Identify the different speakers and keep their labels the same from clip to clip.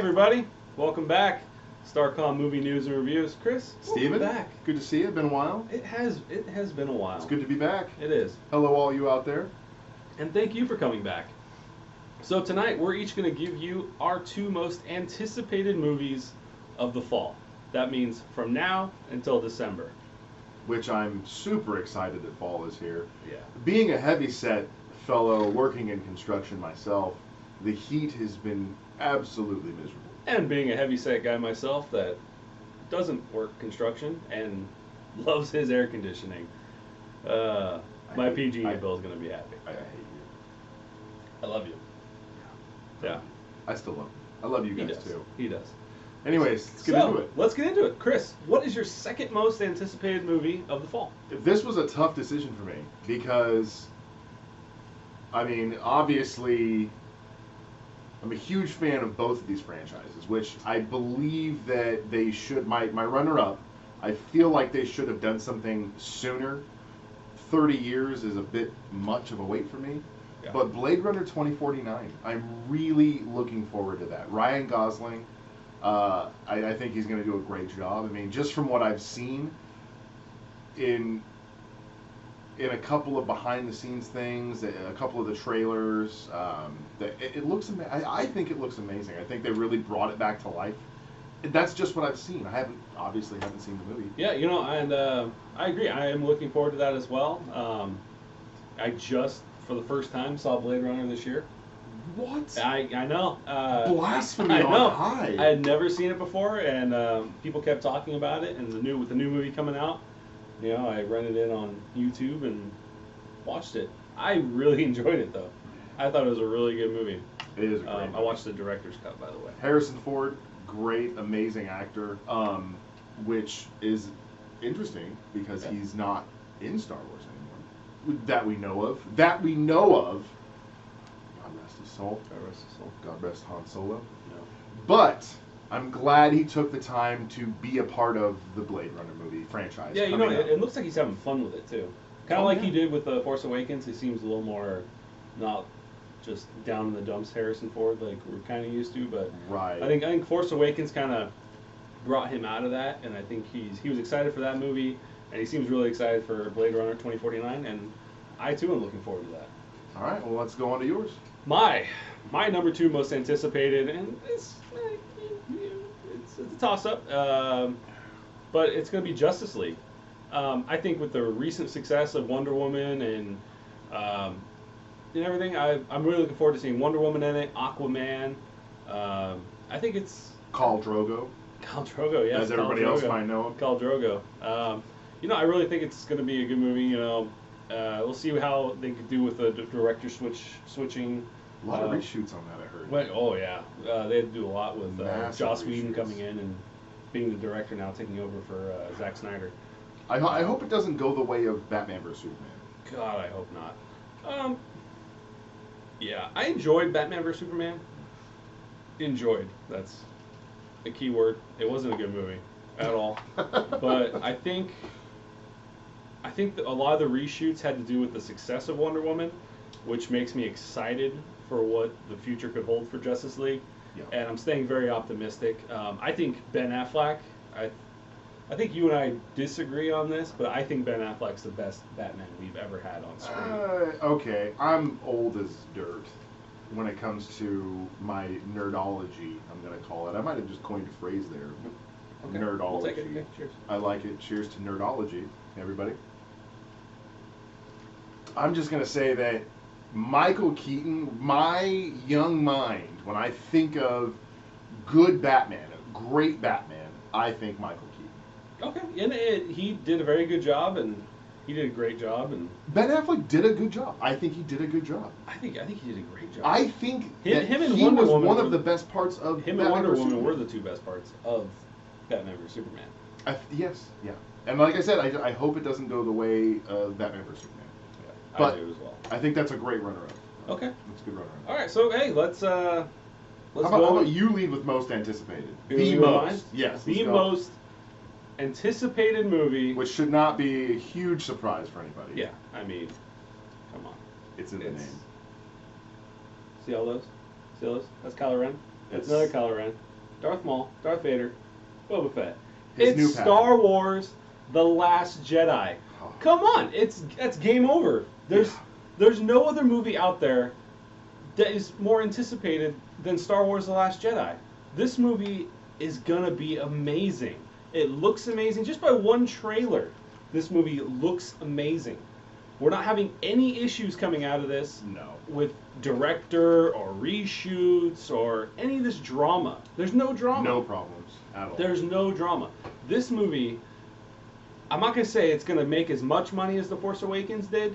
Speaker 1: everybody, welcome back. StarCom movie news and reviews. Chris,
Speaker 2: Steven,
Speaker 1: back.
Speaker 2: Good to see you. Been a while.
Speaker 1: It has been a while.
Speaker 2: It's good to be back.
Speaker 1: It is.
Speaker 2: Hello, all you out there.
Speaker 1: And thank you for coming back. So tonight we're each going to give you our two most anticipated movies of the fall. That means from now until December.
Speaker 2: Which I'm super excited that fall is here.
Speaker 1: Yeah.
Speaker 2: Being a heavyset fellow working in construction myself, the heat has been absolutely miserable.
Speaker 1: And being a heavyset guy myself that doesn't work construction and loves his air conditioning, my PG&E bill is going to be happy.
Speaker 2: I hate you.
Speaker 1: I love you. Yeah.
Speaker 2: I still love you. I love you guys too.
Speaker 1: He does.
Speaker 2: Anyways, let's get into it.
Speaker 1: Let's get into it. Chris, what is your second most anticipated movie of the fall?
Speaker 2: This was a tough decision for me because, I mean, obviously, I'm a huge fan of both of these franchises, which I believe that they should, my runner-up, I feel like they should have done something sooner. 30 years is a bit much of a wait for me.
Speaker 1: Yeah.
Speaker 2: But Blade Runner 2049, I'm really looking forward to that. Ryan Gosling, I think he's going to do a great job. I mean, just from what I've seen in a couple of behind-the-scenes things, a couple of the trailers, it looks. I think it looks amazing. I think they really brought it back to life. That's just what I've seen. I obviously haven't seen the movie.
Speaker 1: Yeah, you know, and I agree. I am looking forward to that as well. I just, for the first time, saw Blade Runner this year.
Speaker 2: What?
Speaker 1: I know.
Speaker 2: Blasphemy
Speaker 1: I know.
Speaker 2: on high.
Speaker 1: I had never seen it before, and people kept talking about it. And with the new movie coming out, you know, I rented it on YouTube and watched it. I really enjoyed it, though. I thought it was a really good movie.
Speaker 2: It is a great movie.
Speaker 1: I watched the director's cut, by the way.
Speaker 2: Harrison Ford, great, amazing actor, which is interesting because he's not in Star Wars anymore. That we know of. God rest his soul.
Speaker 1: God rest his soul.
Speaker 2: God rest Han Solo.
Speaker 1: No.
Speaker 2: But I'm glad he took the time to be a part of the Blade Runner movie franchise.
Speaker 1: Yeah, you know, it looks like he's having fun with it, too. Kind of like he did with The Force Awakens. He seems a little more not just down in the dumps Harrison Ford like we're kind of used to, but
Speaker 2: right.
Speaker 1: I think Force Awakens kind of brought him out of that, and I think he was excited for that movie, and he seems really excited for Blade Runner 2049, and I too am looking forward to that.
Speaker 2: All right, well, let's go on to yours.
Speaker 1: My number two most anticipated, and it's a toss-up, but it's going to be Justice League. I think with the recent success of Wonder Woman and everything, I'm really looking forward to seeing Wonder Woman in it, Aquaman. I think it's
Speaker 2: Khal Drogo.
Speaker 1: Khal Drogo, yes.
Speaker 2: As everybody else might know him.
Speaker 1: Khal Drogo. You know, I really think it's going to be a good movie. You know, we'll see how they could do with the director switching.
Speaker 2: A lot of reshoots on that, I heard.
Speaker 1: Oh yeah, they had to do a lot with Joss Whedon
Speaker 2: reshoots.
Speaker 1: coming in and being the director now, taking over for Zack Snyder.
Speaker 2: I hope it doesn't go the way of Batman vs Superman.
Speaker 1: God, I hope not. Yeah, I enjoyed Batman vs Superman. Enjoyed. That's a key word. It wasn't a good movie at all. But I think that a lot of the reshoots had to do with the success of Wonder Woman, which makes me excited for what the future could hold for Justice League.
Speaker 2: Yeah.
Speaker 1: And I'm staying very optimistic. I think Ben Affleck, I think you and I disagree on this, but I think Ben Affleck's the best Batman we've ever had on screen.
Speaker 2: Okay, I'm old as dirt when it comes to my nerdology, I'm going to call it. I might have just coined a phrase there.
Speaker 1: Okay.
Speaker 2: Nerdology.
Speaker 1: We'll take it. Okay, cheers.
Speaker 2: I like it. Cheers to nerdology, everybody. I'm just going to say that Michael Keaton, my young mind, when I think of good Batman, a great Batman, I think Michael Keaton.
Speaker 1: Okay, and he did a very good job, and he did a great job, and
Speaker 2: Ben Affleck did a good job. I think he did a good job.
Speaker 1: I think he did a great job.
Speaker 2: I think
Speaker 1: him and
Speaker 2: he
Speaker 1: Wonder
Speaker 2: was
Speaker 1: Woman
Speaker 2: one of the best parts of
Speaker 1: him
Speaker 2: Batman
Speaker 1: and Wonder
Speaker 2: vs.
Speaker 1: Woman
Speaker 2: Superman.
Speaker 1: were the two best parts of Batman vs Superman.
Speaker 2: Yes, yeah. And like I said, I hope it doesn't go the way of Batman vs. Superman.
Speaker 1: Yeah,
Speaker 2: But
Speaker 1: I do as well.
Speaker 2: I think that's a great runner-up.
Speaker 1: Okay.
Speaker 2: That's a good runner-up.
Speaker 1: All right, so hey, let's
Speaker 2: How
Speaker 1: go.
Speaker 2: about you lead with most anticipated?
Speaker 1: You
Speaker 2: The
Speaker 1: wanna go
Speaker 2: most.
Speaker 1: mine?
Speaker 2: Yes.
Speaker 1: The
Speaker 2: let's go.
Speaker 1: most anticipated movie.
Speaker 2: Which should not be a huge surprise for anybody.
Speaker 1: Yeah, I mean, come on.
Speaker 2: It's in the name.
Speaker 1: See all those? See all those? That's Kylo Ren. That's
Speaker 2: It's-
Speaker 1: another Kylo Ren. Darth Maul, Darth Vader, Boba Fett.
Speaker 2: His
Speaker 1: It's
Speaker 2: new pattern.
Speaker 1: Star Wars: The Last Jedi.
Speaker 2: Oh.
Speaker 1: Come on, that's game over. There's no other movie out there that is more anticipated than Star Wars: The Last Jedi. This movie is gonna be amazing. It looks amazing just by one trailer. This movie looks amazing. We're not having any issues coming out of this
Speaker 2: No.
Speaker 1: with director or reshoots or any of this drama. There's no drama.
Speaker 2: No problems at all.
Speaker 1: There's no drama. This movie, I'm not going to say it's going to make as much money as The Force Awakens did,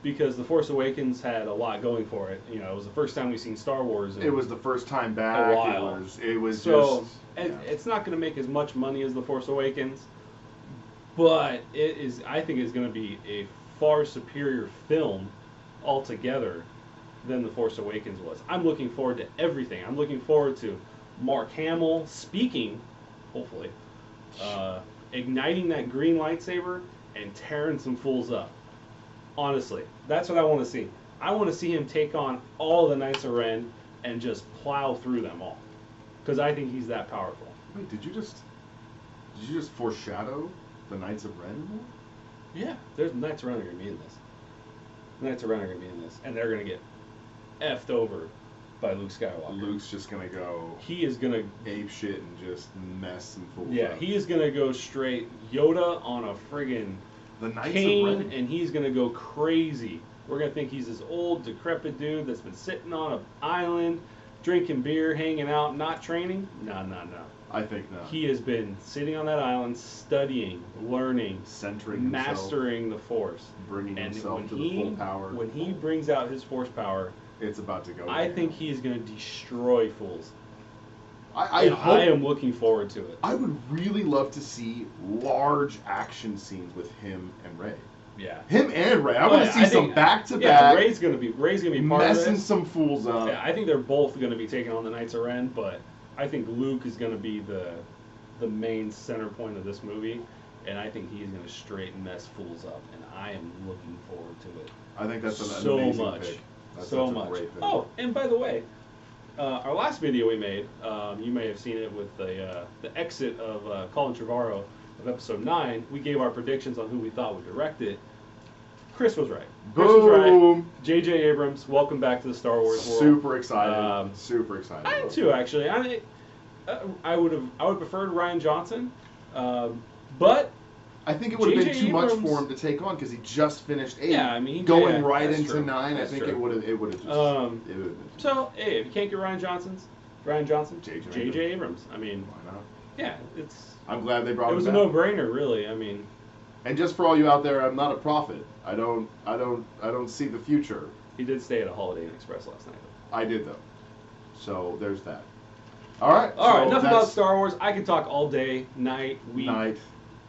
Speaker 1: because The Force Awakens had a lot going for it. You know, it was the first time we've seen Star Wars in
Speaker 2: It was the first time back.
Speaker 1: a while.
Speaker 2: It was
Speaker 1: So
Speaker 2: just. Yeah.
Speaker 1: it's not going to make as much money as The Force Awakens, but it is. I think it's going to be a far superior film altogether than The Force Awakens was. I'm looking forward to everything. I'm looking forward to Mark Hamill speaking, hopefully, igniting that green lightsaber and tearing some fools up. Honestly, that's what I want to see. I want to see him take on all the Knights of Ren and just plow through them all, because I think he's that powerful.
Speaker 2: Wait, did you just foreshadow the Knights of Ren?
Speaker 1: Yeah, there's Knights of Ren are going to be in this. Knights of Ren are going to be in this, and they're going to get effed over by Luke Skywalker.
Speaker 2: Luke's just gonna go
Speaker 1: He is going to
Speaker 2: ape shit and just mess some fools
Speaker 1: Yeah,
Speaker 2: up.
Speaker 1: he is going to go straight Yoda on a friggin'
Speaker 2: The Knights of
Speaker 1: cane,
Speaker 2: Ren.
Speaker 1: and he's going to go crazy. We're going to think he's this old, decrepit dude that's been sitting on an island, drinking beer, hanging out, not training. No.
Speaker 2: I think not.
Speaker 1: He has been sitting on that island, studying, learning,
Speaker 2: Centering himself,
Speaker 1: mastering the Force.
Speaker 2: bringing
Speaker 1: And
Speaker 2: himself
Speaker 1: when
Speaker 2: to the full power.
Speaker 1: when he brings out his Force power,
Speaker 2: It's about to go.
Speaker 1: I
Speaker 2: down.
Speaker 1: think he's going to destroy fools.
Speaker 2: I
Speaker 1: And
Speaker 2: hope.
Speaker 1: I am looking forward to it.
Speaker 2: I would really love to see large action scenes with him and Rey.
Speaker 1: Yeah.
Speaker 2: Him and Rey. I
Speaker 1: Oh,
Speaker 2: want
Speaker 1: yeah,
Speaker 2: to see
Speaker 1: I
Speaker 2: some
Speaker 1: think-
Speaker 2: back to
Speaker 1: Yeah,
Speaker 2: back,
Speaker 1: Rey's gonna be part of
Speaker 2: messing
Speaker 1: this.
Speaker 2: some fools up.
Speaker 1: Yeah, I think they're both going to be taking on the Knights of Ren, but I think Luke is going to be the main center point of this movie, and I think he's going to straight mess fools up, and I am looking forward to it.
Speaker 2: I think that's an
Speaker 1: So
Speaker 2: amazing
Speaker 1: much.
Speaker 2: pick. That's
Speaker 1: So
Speaker 2: such a
Speaker 1: much.
Speaker 2: great pick.
Speaker 1: Oh, and by the way, our last video we made, you may have seen it with the exit of Colin Trevorrow of episode 9. We gave our predictions on who we thought would direct it. Chris was right. Chris was right.
Speaker 2: Boom.
Speaker 1: J.J. Abrams, welcome back to the Star Wars world.
Speaker 2: Super excited.
Speaker 1: Um,
Speaker 2: Super excited.
Speaker 1: I am
Speaker 2: about
Speaker 1: too,
Speaker 2: it.
Speaker 1: actually. I would preferred Ryan Johnson, but
Speaker 2: I think it would have been
Speaker 1: J.J.
Speaker 2: too much
Speaker 1: Abrams-
Speaker 2: for him to take on because he just finished 8.
Speaker 1: Yeah, I mean,
Speaker 2: going
Speaker 1: yeah,
Speaker 2: right
Speaker 1: that's
Speaker 2: into
Speaker 1: true.
Speaker 2: 9.
Speaker 1: That's
Speaker 2: I think
Speaker 1: true.
Speaker 2: it would have just.
Speaker 1: Um,
Speaker 2: it would have been.
Speaker 1: so hey, if you can't get Ryan Johnson,
Speaker 2: J.J.
Speaker 1: J.J. Abrams. I mean,
Speaker 2: Why not?
Speaker 1: yeah, it's
Speaker 2: I'm glad they brought
Speaker 1: it was a
Speaker 2: him back.
Speaker 1: no-brainer, really. I mean,
Speaker 2: And just for all you out there, I'm not a prophet. I don't see the future.
Speaker 1: he did stay at a Holiday Inn Express last night.
Speaker 2: I did though. So there's that. All right.
Speaker 1: All right,
Speaker 2: so
Speaker 1: enough about
Speaker 2: that's
Speaker 1: Star Wars. I could talk all day, night, week,
Speaker 2: night,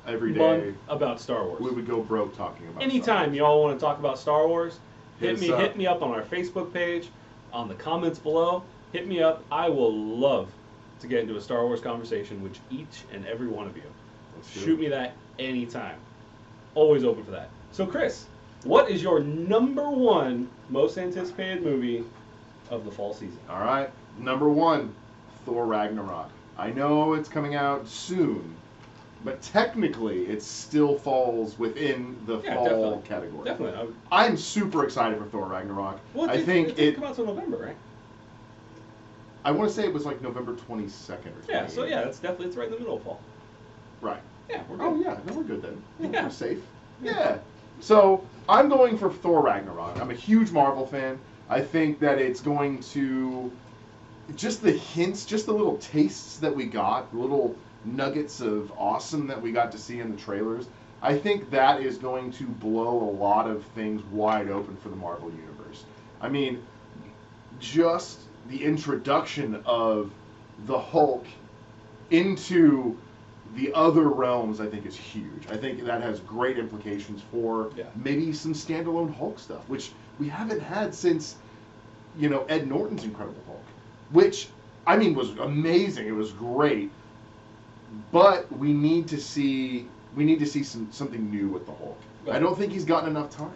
Speaker 2: every day.
Speaker 1: month about Star Wars.
Speaker 2: We would go broke talking about. Star
Speaker 1: Anytime
Speaker 2: Wars.
Speaker 1: y'all want to talk about Star Wars,
Speaker 2: Hit us
Speaker 1: hit
Speaker 2: up.
Speaker 1: me up on our Facebook page, on the comments below. Hit me up. I will love to get into a Star Wars conversation with each and every one of you.
Speaker 2: Let's do
Speaker 1: Shoot
Speaker 2: it.
Speaker 1: me that anytime. Always open for that. So Chris, what is your number one most anticipated movie of the fall season?
Speaker 2: All right. Number 1, Thor Ragnarok. I know it's coming out soon, but technically it still falls within the
Speaker 1: Yeah,
Speaker 2: fall
Speaker 1: definitely.
Speaker 2: category.
Speaker 1: Definitely.
Speaker 2: I'm super excited for Thor Ragnarok.
Speaker 1: Well,
Speaker 2: I think
Speaker 1: it didn't
Speaker 2: it.
Speaker 1: come out till November, right?
Speaker 2: I want to say it was like November 22nd or something.
Speaker 1: Yeah. So yeah, it's right in the middle of fall.
Speaker 2: Right.
Speaker 1: Yeah, we're good.
Speaker 2: Oh yeah, no, we're good then.
Speaker 1: Yeah.
Speaker 2: We're safe. Yeah. So I'm going for Thor Ragnarok. I'm a huge Marvel fan. I think that it's going to just the hints, just the little tastes that we got, the little nuggets of awesome that we got to see in the trailers. I think that is going to blow a lot of things wide open for the Marvel Universe. I mean, just the introduction of the Hulk into the other realms, I think, is huge. I think that has great implications for maybe some standalone Hulk stuff, which we haven't had since, Ed Norton's Incredible Hulk, which, I mean, was amazing. It was great, but we need to see something new with the Hulk. I don't think he's gotten enough time.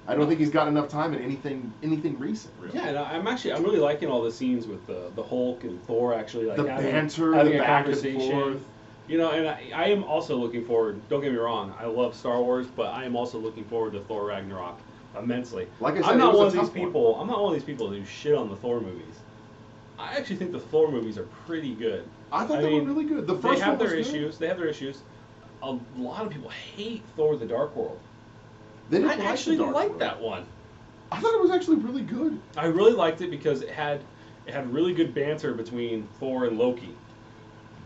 Speaker 2: I don't think he's got enough time in anything recent. Really.
Speaker 1: Yeah, and I'm really liking all the scenes with the Hulk and Thor actually like
Speaker 2: the banter,
Speaker 1: having
Speaker 2: the
Speaker 1: a
Speaker 2: back
Speaker 1: conversation.
Speaker 2: and forth.
Speaker 1: You know, and I am also looking forward. Don't get me wrong, I love Star Wars, but I am also looking forward to Thor Ragnarok immensely.
Speaker 2: Like I said,
Speaker 1: I'm not
Speaker 2: it was
Speaker 1: one
Speaker 2: a
Speaker 1: of these
Speaker 2: tough one.
Speaker 1: people. I'm not one of these people who shit on the Thor movies. I actually think the Thor movies are pretty good.
Speaker 2: I thought they were really good. The
Speaker 1: They
Speaker 2: first
Speaker 1: have
Speaker 2: one was
Speaker 1: their
Speaker 2: good.
Speaker 1: issues. They have their issues. A lot of people hate Thor: The Dark World.
Speaker 2: They didn't
Speaker 1: I
Speaker 2: like
Speaker 1: actually
Speaker 2: the Dark
Speaker 1: liked
Speaker 2: World.
Speaker 1: that one.
Speaker 2: I thought it was actually really good.
Speaker 1: I really liked it because it had really good banter between Thor and Loki.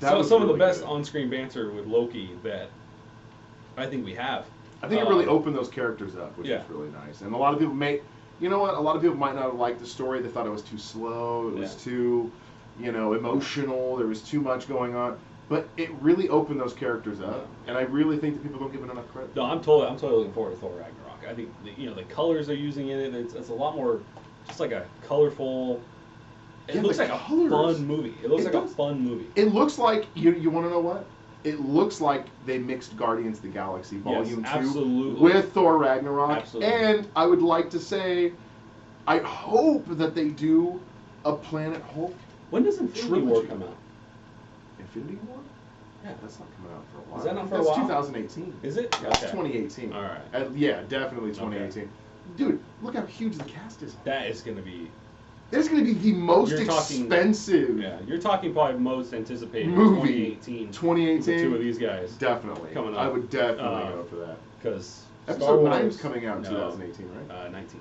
Speaker 2: That was
Speaker 1: some of the
Speaker 2: really
Speaker 1: best
Speaker 2: good.
Speaker 1: on-screen banter with Loki that I think we have.
Speaker 2: I think it really opened those characters up, which
Speaker 1: yeah.
Speaker 2: was really nice. And a lot of people you know what? A lot of people might not have liked the story. They thought it was too slow. It was too, emotional. There was too much going on. But it really opened those characters up, and I really think that people don't give it enough credit.
Speaker 1: No, I'm totally looking forward to Thor Ragnarok. I think the colors they're using in it, it's a lot more, just like a colorful. It looks like a fun movie. It looks like a fun movie.
Speaker 2: It looks like you want to know what? It looks like they mixed Guardians of the Galaxy Volume 2
Speaker 1: absolutely.
Speaker 2: with Thor Ragnarok.
Speaker 1: Absolutely.
Speaker 2: And I would like to say, I hope that they do a Planet Hulk.
Speaker 1: When does Infinity War come out?
Speaker 2: Infinity War?
Speaker 1: Yeah,
Speaker 2: that's not coming out for a while.
Speaker 1: Is that not for a while?
Speaker 2: That's 2018.
Speaker 1: Is it?
Speaker 2: That's
Speaker 1: Okay.
Speaker 2: 2018.
Speaker 1: All right.
Speaker 2: Yeah, definitely 2018.
Speaker 1: Okay.
Speaker 2: Dude, look how huge the cast is.
Speaker 1: That is going to be.
Speaker 2: It's going to be the most expensive.
Speaker 1: Yeah, you're talking probably most anticipated
Speaker 2: movie.
Speaker 1: 2018.
Speaker 2: 2018.
Speaker 1: The two of these guys.
Speaker 2: Definitely.
Speaker 1: Coming up.
Speaker 2: I would definitely go for that.
Speaker 1: Because
Speaker 2: Episode 9 is coming out in 2018, right?
Speaker 1: 19.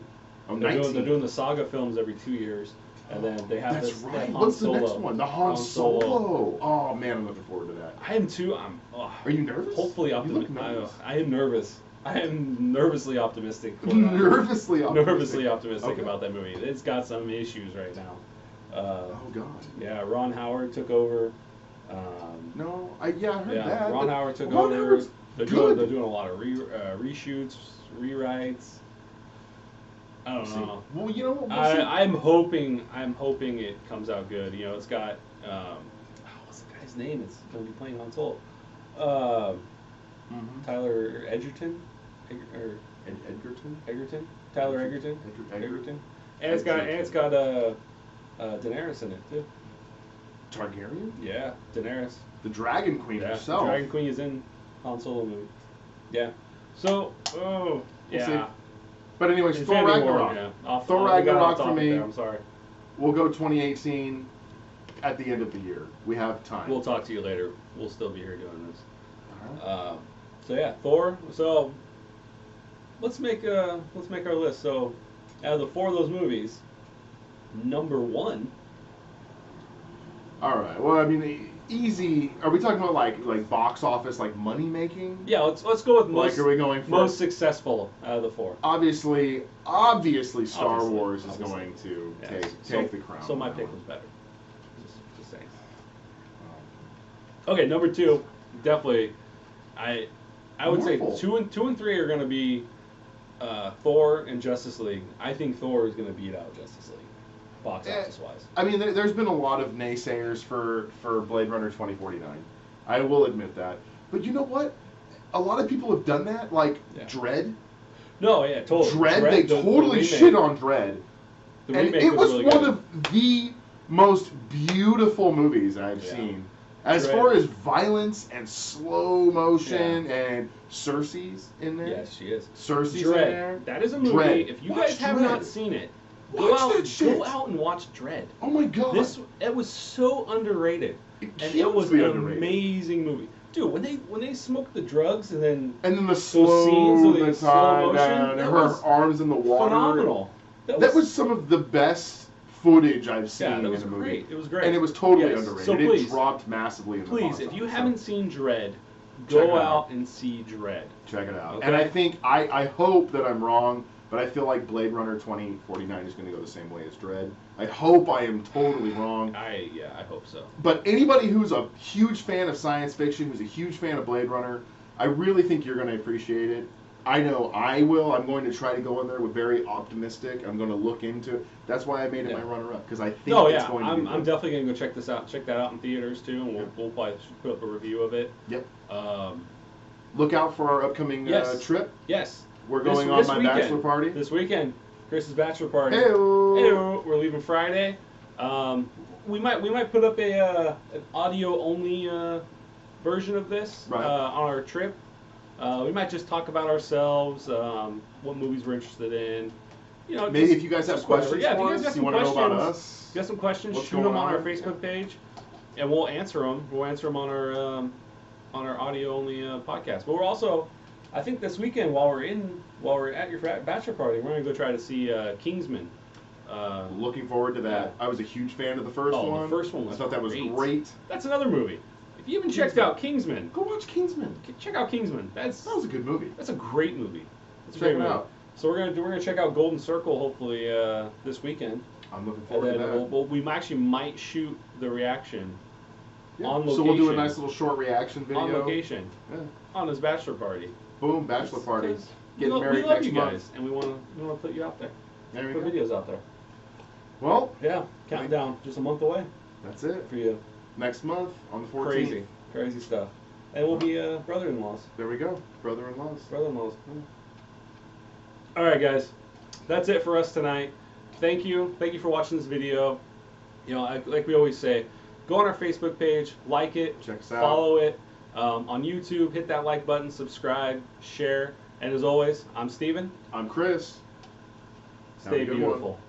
Speaker 2: Oh,
Speaker 1: they're
Speaker 2: 19.
Speaker 1: They're doing the saga films every 2 years, and then they have
Speaker 2: That's
Speaker 1: this.
Speaker 2: right.
Speaker 1: Han
Speaker 2: What's the
Speaker 1: Solo.
Speaker 2: next one? The Han Solo. Oh man, I'm looking forward to that.
Speaker 1: I am too.
Speaker 2: Are you nervous?
Speaker 1: Hopefully optimistic. I am nervous. I am nervously optimistic.
Speaker 2: Nervously
Speaker 1: optimistic about that movie. It's got some issues right now.
Speaker 2: Oh God.
Speaker 1: Yeah, Ron Howard took over.
Speaker 2: No, I heard that.
Speaker 1: Ron Howard took
Speaker 2: Ron
Speaker 1: over.
Speaker 2: Howard's
Speaker 1: They're
Speaker 2: good.
Speaker 1: doing a lot of reshoots, rewrites. I don't know.
Speaker 2: Well, you know what?
Speaker 1: I'm hoping it comes out good. You know, it's got what's the guy's name? It's going to be playing Han Solo. Tyler Edgerton, Egerton, Tyler Egerton, Egerton, and it's got Daenerys in it too.
Speaker 2: Targaryen?
Speaker 1: Yeah, Daenerys.
Speaker 2: The Dragon Queen herself.
Speaker 1: The Dragon Queen is in Han Solo movie. Yeah. So, yeah.
Speaker 2: But anyways,
Speaker 1: Infinity
Speaker 2: Thor Ragnarok.
Speaker 1: War, yeah.
Speaker 2: Thor Ragnarok for me.
Speaker 1: There, I'm sorry.
Speaker 2: We'll go 2018 at the end of the year. We have time.
Speaker 1: We'll talk to you later. We'll still be here doing this.
Speaker 2: All right.
Speaker 1: So yeah, Thor. So let's make our list. So out of the 4 of those movies, number 1.
Speaker 2: All right. Well, I mean, easy. Are we talking about like box office, like money making?
Speaker 1: Yeah. Let's go with most.
Speaker 2: Are we going for
Speaker 1: most successful out of the 4?
Speaker 2: Obviously, Star Wars is going to take the crown.
Speaker 1: So my pick was better. Just saying. Okay, number 2, definitely. I would say 2 and 3 are going to be Thor and Justice League. I think Thor is going to beat out Justice League, box office wise.
Speaker 2: I mean, there's been a lot of naysayers for Blade Runner 2049. I will admit that. But you know what? A lot of people have done that, like Dredd.
Speaker 1: No, yeah, totally.
Speaker 2: Dredd, they totally shit on Dredd. And it was really one of the most beautiful movies I've seen. As far as violence and slow motion and Cersei's in there.
Speaker 1: Yes, she is.
Speaker 2: Cersei's
Speaker 1: Dredd.
Speaker 2: in there.
Speaker 1: That is a movie.
Speaker 2: Dredd.
Speaker 1: If you guys have not seen it,
Speaker 2: Watch that shit.
Speaker 1: Go out and watch Dredd.
Speaker 2: Oh my God.
Speaker 1: It was so underrated. It was an amazing movie. Dude, when they smoked the drugs and then
Speaker 2: the slow
Speaker 1: scenes
Speaker 2: the
Speaker 1: of slow motion,
Speaker 2: and her arms in the water.
Speaker 1: Phenomenal.
Speaker 2: That was some of the best footage I've seen in a movie.
Speaker 1: Great. It was great.
Speaker 2: And it was totally underrated.
Speaker 1: So please,
Speaker 2: it dropped massively in the box
Speaker 1: if you
Speaker 2: office.
Speaker 1: haven't seen Dredd, go out and see Dredd.
Speaker 2: Check it out.
Speaker 1: Okay?
Speaker 2: And I think, I hope that I'm wrong, but I feel like Blade Runner 2049 is going to go the same way as Dredd. I hope I am totally wrong.
Speaker 1: I hope so.
Speaker 2: But anybody who's a huge fan of science fiction, who's a huge fan of Blade Runner, I really think you're going to appreciate it. I know I will. I'm going to try to go in there with very optimistic. I'm going to look into it. That's why I made it my runner-up, because I think it's going to be good.
Speaker 1: I'm definitely going to go check this out. Check that out in theaters too, and we'll probably put up a review of it.
Speaker 2: Yep. Look out for our upcoming trip.
Speaker 1: Yes.
Speaker 2: We're going on my
Speaker 1: weekend,
Speaker 2: bachelor party.
Speaker 1: This weekend, Chris's bachelor party.
Speaker 2: Hey-o.
Speaker 1: Hey-o. We're leaving Friday. We might put up an audio only version of this
Speaker 2: Right.
Speaker 1: on our trip. We might just talk about ourselves, what movies we're interested in. You know,
Speaker 2: Maybe
Speaker 1: just,
Speaker 2: if you guys have
Speaker 1: just whatever.
Speaker 2: questions
Speaker 1: Yeah, if
Speaker 2: for
Speaker 1: you guys
Speaker 2: us,
Speaker 1: got
Speaker 2: you
Speaker 1: some
Speaker 2: want to know
Speaker 1: questions,
Speaker 2: about us.
Speaker 1: if you got some questions,
Speaker 2: what's
Speaker 1: shoot them
Speaker 2: going
Speaker 1: on our
Speaker 2: on.
Speaker 1: Facebook page, and we'll answer them. We'll answer them on our audio only podcast. But we're also, I think this weekend while we're at your bachelor party, we're gonna go try to see Kingsman.
Speaker 2: Looking forward to that. I was a huge fan of the first one.
Speaker 1: The first one was
Speaker 2: I thought that was
Speaker 1: great.
Speaker 2: great.
Speaker 1: That's another movie. If you haven't checked out Kingsman,
Speaker 2: Go watch Kingsman.
Speaker 1: check out Kingsman.
Speaker 2: That was a good movie.
Speaker 1: That's a great movie. That's a
Speaker 2: Check
Speaker 1: great
Speaker 2: it
Speaker 1: movie.
Speaker 2: out.
Speaker 1: So we're gonna check out Golden Circle hopefully this weekend.
Speaker 2: I'm looking
Speaker 1: And
Speaker 2: forward to
Speaker 1: then
Speaker 2: that.
Speaker 1: we actually might shoot the reaction
Speaker 2: Yeah.
Speaker 1: on location.
Speaker 2: So we'll do a nice little short reaction video.
Speaker 1: on location
Speaker 2: Yeah.
Speaker 1: on his bachelor party.
Speaker 2: Boom, bachelor party.
Speaker 1: 'Cause
Speaker 2: Getting
Speaker 1: we
Speaker 2: married
Speaker 1: love
Speaker 2: next
Speaker 1: you
Speaker 2: month.
Speaker 1: guys, and we want to put you out there.
Speaker 2: There we
Speaker 1: Put
Speaker 2: go.
Speaker 1: videos out there.
Speaker 2: Well,
Speaker 1: Yeah, countdown, just a month away
Speaker 2: that's it.
Speaker 1: for you.
Speaker 2: Next month on the 14th.
Speaker 1: Crazy stuff. And we'll be brother-in-laws.
Speaker 2: There we go. Brother-in-laws.
Speaker 1: Brother-in-laws. All right, guys, that's it for us tonight. Thank you for watching this video. You know, like we always say, go on our Facebook page, like it,
Speaker 2: Check us out.
Speaker 1: follow it. On YouTube, hit that like button, subscribe, share, and as always, I'm Steven.
Speaker 2: I'm Chris. Have
Speaker 1: Stay
Speaker 2: a good one.
Speaker 1: beautiful.